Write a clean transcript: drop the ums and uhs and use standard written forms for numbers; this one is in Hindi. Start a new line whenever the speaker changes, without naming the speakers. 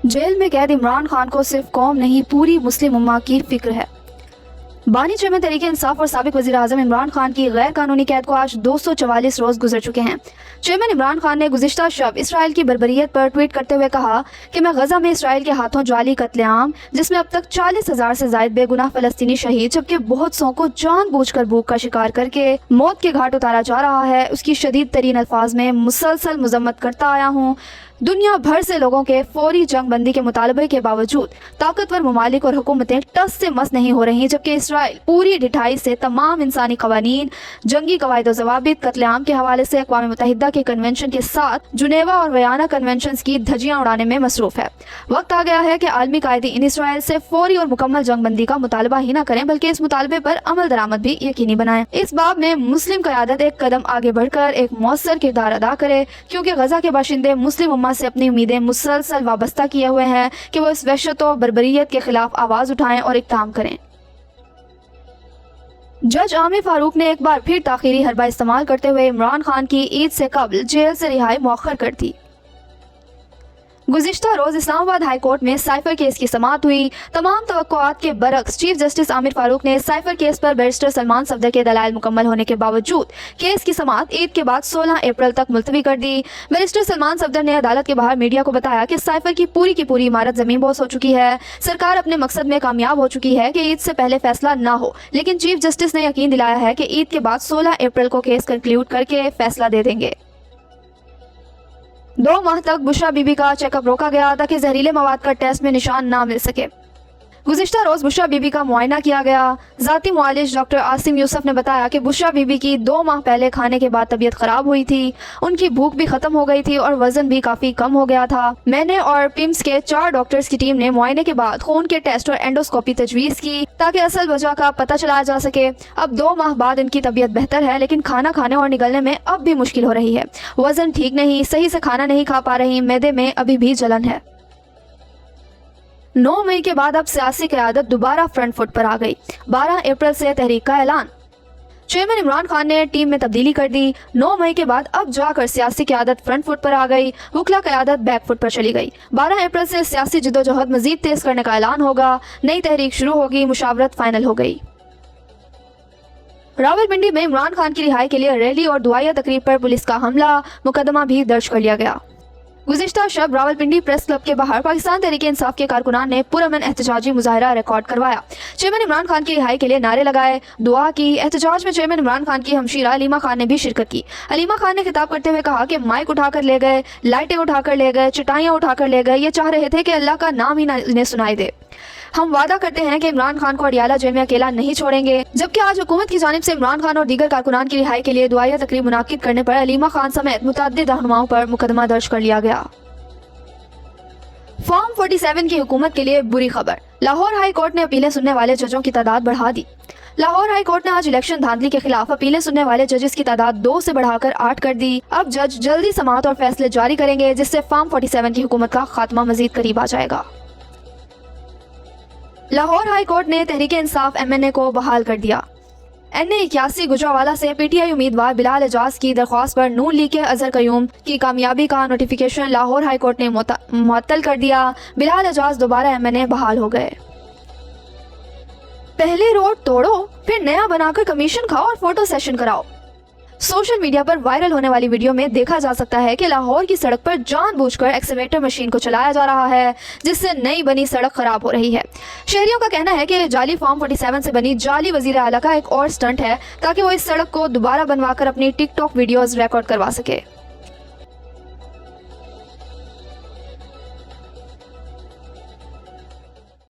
जेल में कैद इमरान खान को सिर्फ कौम नहीं पूरी मुस्लिम उम्मा की फिक्र है। बानी चेयरमैन तहरीक इंसाफ और साबिक वज़ीर आज़म इमरान खान की गैर कानूनी कैद को आज 244 रोज गुजर चुके हैं। चेयरमैन इमरान खान ने गुज़िश्ता शब इसराइल की बर्बरियत पर ट्वीट करते हुए कहा कि मैं गजा में इसराइल के हाथों जाली कत्लेआम जिसमें अब तक 40,000 से ज्यादा बेगुनाह फलस्तीनी शहीद जबकि बहुत सौ को जानबूझकर भूख का शिकार करके मौत के घाट उतारा जा रहा है, उसकी शदीद तरीन अल्फाज में मुसलसल मजम्मत करता आया हूँ। दुनिया भर से लोगों के फौरी जंग बंदी के मुतालबे के बावजूद ताकतवर ममालिक और हुकूमतें टस से मस नहीं हो रही, जबकि इसराइल पूरी ढिठाई से तमाम इंसानी कवानीन, जंगी कवायद और जवाबित, कत्लेआम के हवाले से अक़वाम मुत्तहिदा के कन्वेंशन के साथ जुनेवा और वयाना कन्वेंशन की धज्जियां उड़ाने में मसरूफ है। वक्त आ गया है कि आलमी कायदीन इसराइल से फौरी और मुकम्मल जंग बंदी का मुतालबा ही न करें बल्कि इस मुतालबे पर अमल दरामद भी यकीनी बनाएं। इस बाब में मुस्लिम क़यादत एक कदम आगे बढ़कर एक मौसर किरदार अदा करे, क्योंकि गजा के बाशिंदे मुस्लिम उम्मा से अपनी उम्मीदें मुसलसल वाबस्ता किए हुए हैं कि वो इस वहशत और बर्बरियत के खिलाफ आवाज उठाएं और इक़दाम करें। जज आमिर फारूक ने एक बार फिर ताख़ीरी हरबा इस्तेमाल करते हुए इमरान खान की ईद से कबल जेल से रिहाई मौखर कर दी। गुज़िश्ता रोज इस्लामाबाद हाई कोर्ट में साइफर केस की समाअत हुई। तमाम तवक्कुआत के बरक्स चीफ जस्टिस आमिर फारूक ने साइफर केस पर बैरिस्टर सलमान सफदर के दलाइल मुकम्मल होने के बावजूद केस की समाअत ईद के बाद 16 अप्रैल तक मुलतवी कर दी। बैरिस्टर सलमान सफदर ने अदालत के बाहर मीडिया को बताया कि साइफर की पूरी इमारत जमीन बोस हो चुकी है। सरकार अपने मकसद में कामयाब हो चुकी है कि ईद से पहले फैसला न हो, लेकिन चीफ जस्टिस ने यकीन दिलाया है कि ईद के बाद 16 अप्रैल को केस कंक्लूड करके फैसला दे देंगे। 2 माह तक बुशरा बीबी का चेकअप रोका गया ताकि जहरीले मवाद का टेस्ट में निशान ना मिल सके। गुज़िश्ता रोज बुशरा बीबी का मुआयना किया गया। ज़ाती मुआलिज डॉक्टर आसिम यूसुफ ने बताया कि बुशरा बीबी की 2 माह पहले खाने के बाद तबीयत खराब हुई थी, उनकी भूख भी खत्म हो गई थी और वजन भी काफी कम हो गया था। मैंने और पिम्स के 4 डॉक्टर्स की टीम ने मुआयने के बाद खून के टेस्ट और एंडोस्कोपी तजवीज़ की ताकि असल वजह का पता चलाया जा सके। अब 2 माह बाद इनकी तबीयत बेहतर है, लेकिन खाना खाने और निगलने में अब भी मुश्किल हो रही है। वजन ठीक नहीं, सही से खाना नहीं खा पा रही, मैदे में अभी भी जलन है। 9 मई के बाद अब सियासी क़यादत दोबारा फ्रंट फुट पर आ गई। 12 अप्रैल से तहरीक का ऐलान। चेयरमैन इमरान खान ने टीम में तब्दीली कर दी। 9 मई के बाद अब जाकर सियासी क़यादत फ्रंट फुट पर आ गई, वुकला क़यादत बैक फुट पर चली गई। 12 अप्रैल से सियासी जद्दोजहद मजीद तेज करने का ऐलान होगा, नई तहरीक शुरू होगी, मुशावरत फाइनल हो गई। रावलपिंडी में इमरान खान की रिहाई के लिए रैली और दुआया तकरीब पर पुलिस का हमला, मुकदमा भी दर्ज कर लिया गया। गुज़िश्ता शब रावलपिंडी प्रेस क्लब के बाहर पाकिस्तान तहरीक इंसाफ के कारकुनान ने पुरअमन एहतजाजी मुजाहरा रिकॉर्ड करवाया। चेयरमैन इमरान खान की रिहाई के लिए नारे लगाए, दुआ की। एहतजाज में चेयरमैन इमरान खान की हमशीरा अलीमा खान ने भी शिरकत की। अलीमा खान ने खिताब करते हुए कहा कि माइक उठाकर ले गए, लाइटें उठाकर ले गए, चटाइयाँ उठाकर ले गए, ये चाह रहे थे कि अल्लाह का नाम ही इन्हें सुनाई दे। हम वादा करते हैं कि इमरान खान को अडियाला जेल में अकेला नहीं छोड़ेंगे। जबकि आज हुकूमत की जानिब से इमरान खान और दीगर कारकुनान की रिहाई के लिए दुआया तकरीब मुनाकिद करने पर अलीमा खान समेत मुतअद्दिद रहनुमाओं पर मुकदमा दर्ज कर लिया गया। फॉर्म 47 की हुकूमत के लिए बुरी खबर। लाहौर हाई कोर्ट ने अपीलें सुनने वाले जजों की तादाद बढ़ा दी। लाहौर हाई कोर्ट ने आज इलेक्शन धांधली के खिलाफ अपीलें सुनने वाले जजेस की तादाद 2 से बढ़ाकर 8 कर दी। अब जज जल्दी समाअत और फैसले जारी करेंगे, जिससे फॉर्म 47 की हुकूमत का खात्मा मजीद करीब आ जाएगा। लाहौर हाई कोर्ट ने तहरीक इंसाफ MNA को बहाल कर दिया। NA 81 गुजरावाला से PTI उम्मीदवार बिलाल एजाज की दरख्वास्त पर नून लीग के अजहर कयूम की कामयाबी का नोटिफिकेशन लाहौर हाई कोर्ट ने मुअत्तल कर दिया। बिलाल एजाज दोबारा MNA बहाल हो गए। पहले रोड तोड़ो, फिर नया बनाकर कमीशन खाओ और फोटो सेशन कराओ। सोशल मीडिया पर वायरल होने वाली वीडियो में देखा जा सकता है कि लाहौर की सड़क पर जानबूझकर एक्सकवेटर मशीन को चलाया जा रहा है, जिससे नई बनी सड़क खराब हो रही है। शहरियों का कहना है कि जाली फॉर्म 47 से बनी जाली वजीर आला का एक और स्टंट है ताकि वो इस सड़क को दोबारा बनवाकर अपनी टिकटॉक वीडियोस रिकॉर्ड करवा सके।